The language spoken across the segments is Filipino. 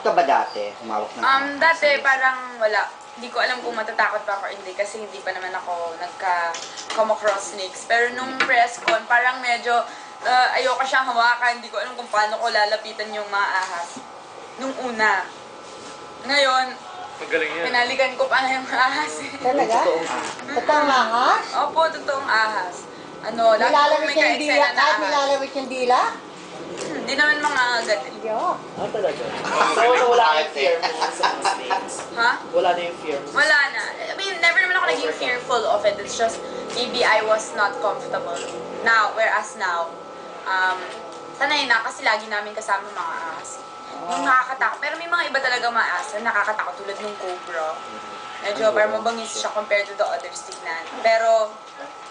ka ba dati? Humawak ng Dati parang wala. Hindi ko alam kung matatakot pa ako o hindi kasi hindi pa naman ako come across snakes. Pero nung press con, parang medyo ayoko siyang hawakan. Hindi ko alam kung paano ko lalapitan yung mga ahas. Nung una. Ngayon, Magaling yan. pinalikan ko pa na yung ahas. Talaga? Totoong ahas? Opo, totoong ahas. Lagi kong Nilalawit may yung dila, ka-eksena na kahit ahas. nilalawit yung dila? Hindi naman mga agad. Yo. Talaga? So, wala yung fear mo sa mga snakes? Ha? Wala na yung fear mo? Wala na. I mean, never naman ako naging fearful of it. It's just, maybe I was not comfortable. Whereas now, sanay na kasi lagi namin kasama mga ahas. Yung nakakatakot. Pero may mga iba talaga mga ahas na nakakatakot tulad ng cobra. Medyo parang mabangis siya compared to the others tignan. Pero,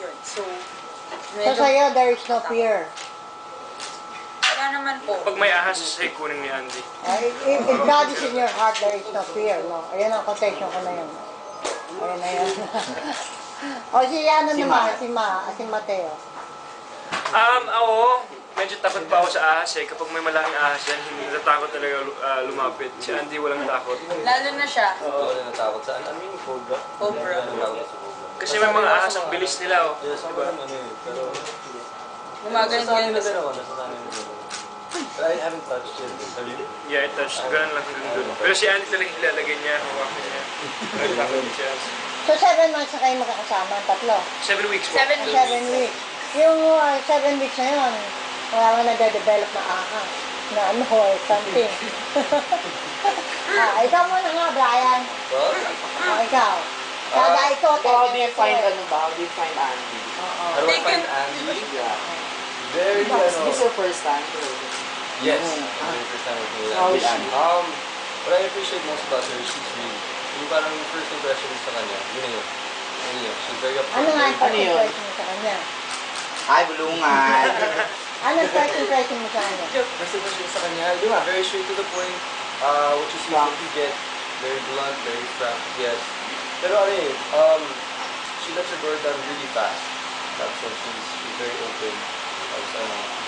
yun. So, So sa'yo, there is no fear. wala naman po. Pag may ahas, say kunin ni Andy. If God is in your heart, there is no fear, no? Ayan ang quotation ko na yun. Ayan na yun. O si ano naman, si Mateo. Ako, medyo takot pa ako sa ahas eh. Kapag may malaking ahas yan, hindi natatakot talaga lumapit. Si Andy walang takot. Lalo na siya. Oo, natakot sa ano yung cobra? Cobra. Natakot sa cobra. Kasi may mga ahas, ang bilis nila oh. Yes, ako naman eh. Pero... Gumagano nasasanay yun. na din ako, nasasanay na din ako. But I haven't touched it. Have you? Yeah, it touched. Ganun lang hanggang doon. Pero si Andy talaga ilalagay niya, hawakan niya. Nagtakot siya. So 7 months na kayo magkakasama, tatlo? 7 weeks po. 7 weeks. 7 weeks. Yung 7 weeks na yun, wala mo nade-develop na ahas. Na ano or something. Ikaw muna nga, Brian. Ikaw. Kada ikaw, So, how do you find Andy? How do I find Andy? Yeah. Very, This is your first time? Yes. Very first time with How is Andy. she? What I appreciate most about her, she's really, yung parang first impression sa kanya, yun yun. Yun yun. She's very upfront. Ano nga yung first Ano yun? impression mo sa kanya? Ay, bulungan. Ano yung first impression mo sa kanya? First impression sa kanya, di ba? Very straight to the point, which is easy to get. Very blunt, very frank, yes. Pero ano eh, she lets her guard down really fast. Tapos she's very open. Tapos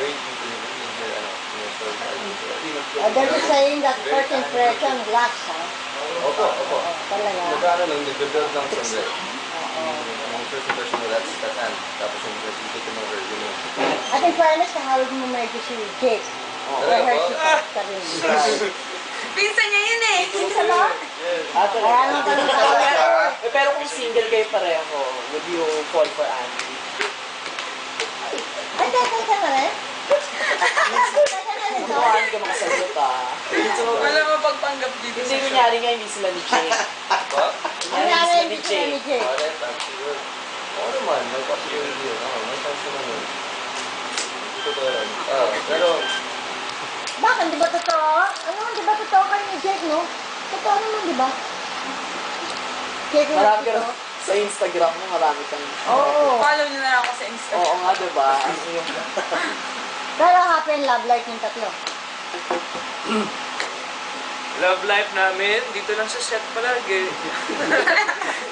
very deep in her story. There's a saying that first impression lasts, ha? Opo. Talaga. Nagkaano lang, nag-build lang from there. Yung first impression mo, that's Anne. Tapos yung first you get to know her, you know. At in fairness, kahawag mo medyo si Jake. Kaya her si ka rin. Pinsan niya yun eh. Pinsan ba? Kaya nang tanong sa Pero kung single kayo pareho, would you fall for Andy? Ay, teka na rin. Teka na rin. Ano Andy ka makasagot Wala mo pagpanggap dito. Hindi kunyari nga hindi sila ni Jake. Ang nanay hindi sila ni Jake. Oo naman, may possibility yun. May chance naman yun. Hindi ko lang. Pero, Bakit? Di ba totoo? Ano, di ba totoo kayo ni Jake, no? Totoo naman, di ba? Jake, Marami ka totoo. sa Instagram mo, marami kang... Oo. Follow niyo na lang ako sa Instagram. Oo nga, diba? Ano yung... Pero happy and love life yung tatlo. Love life namin, dito lang sa set palagi.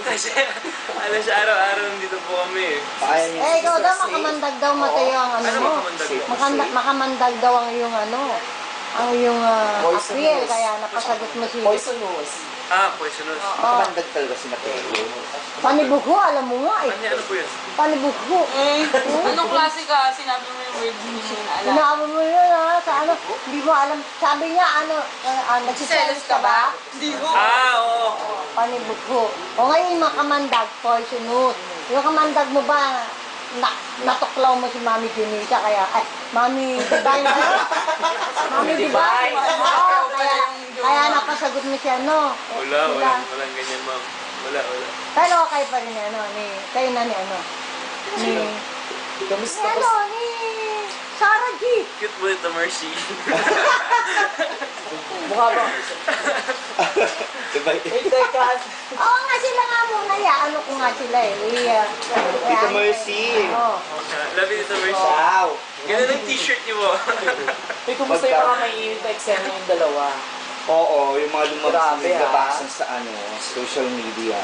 Kasi alas araw-araw nandito po kami eh. Ikaw daw, makamandag daw, Mateo, ang ano Ano mo. makamandag? Makamandag daw ang iyong ano. Ang iyong Poisonous. appeal, kaya napasagot mo si... Poisonous. Poisonous. Kabandag talaga si Mateo. Panibugho, alam mo nga eh. Ano po yun? Panibugho. Anong klase ka? Sinabi mo yung word hindi mo na alam. Sinabi mo yun ha, sa ano, hindi mo alam. Sabi niya, ano, nagsiselos ka ba? Hindi ko. Oo. Panibugho. O ngayon, yung makamandag, poisonous. Yung kamandag mo ba, natuklaw mo si Mami Junita, kaya, ay, Mami Divine ba? Mami Divine. Oo, kaya napasagot mo siya, no? Walang ganyan ma'am. Wala. Pero okay pa rin ano, kayo na ni ano, ni Kamusta ba? ano, ni Sarah G. Cute mo ito, Mercy. Mukha ba? Diba? Wait, teka. Oo nga sila nga muna, ano ko nga sila eh. Tita Mercy. Oo. Love you, Tita Mercy. Wow. Ganun ang t-shirt niyo mo. Uy, kumusta yung mga mainit na eksena yung dalawa? Oo, yung mga Grabe, lumabas sa social media.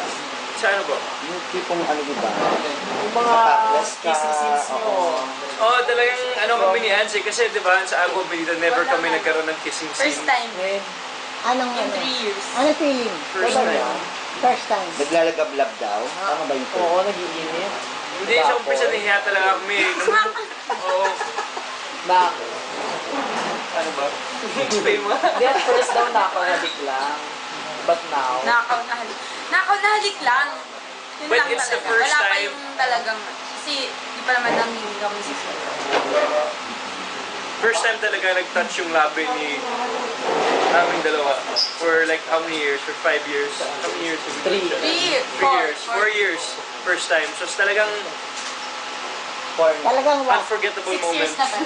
Sa ano po? Yung tipong ano diba? Yung mga Topless ka, kissing scenes nyo. Oo, talagang ano kami ni Anse. Kasi di ba sa Agua Benita, never kami nagkaroon ng kissing scene. First time. Ngayon, Anong In ano? 3 years. Anong feeling? First time. First time. Naglalagablab daw. Tama ba yung term? Oo, nag-iinit. Hindi, sa umpisa nahiya talaga kami. Oo. Na, Ano ba? Explain mo. hindi, at first daw nakakahalik lang. But now, Nakaw na halik lang. Yun But lang it's the talaga. first Wala pa time. yung talagang, kasi di pa naman nangingi kami sa First time talaga nag-touch yung labi ni aming dalawa. For like how many years? For 5 years? How many years? have we 3. touched? 3 years. 3 years. 4 years. First time. So it's talagang Talagang wow. unforgettable 6 years moment. na ba?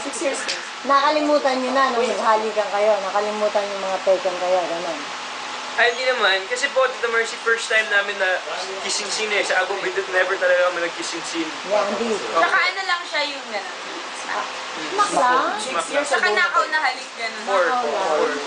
6 years. Nakalimutan nyo na nung naghalikan kayo. Nakalimutan yung mga taken kayo. Ganun. Ay, hindi naman. Kasi po, Tita Mercy, first time namin na kissing scene eh. Sa Agong Bindot, never talaga kami nag-kissing scene. Yeah, hindi. Saka ano lang siya yung gano'n. Makla. 6 years Saka ago. nakaw na halik gano'n. 4.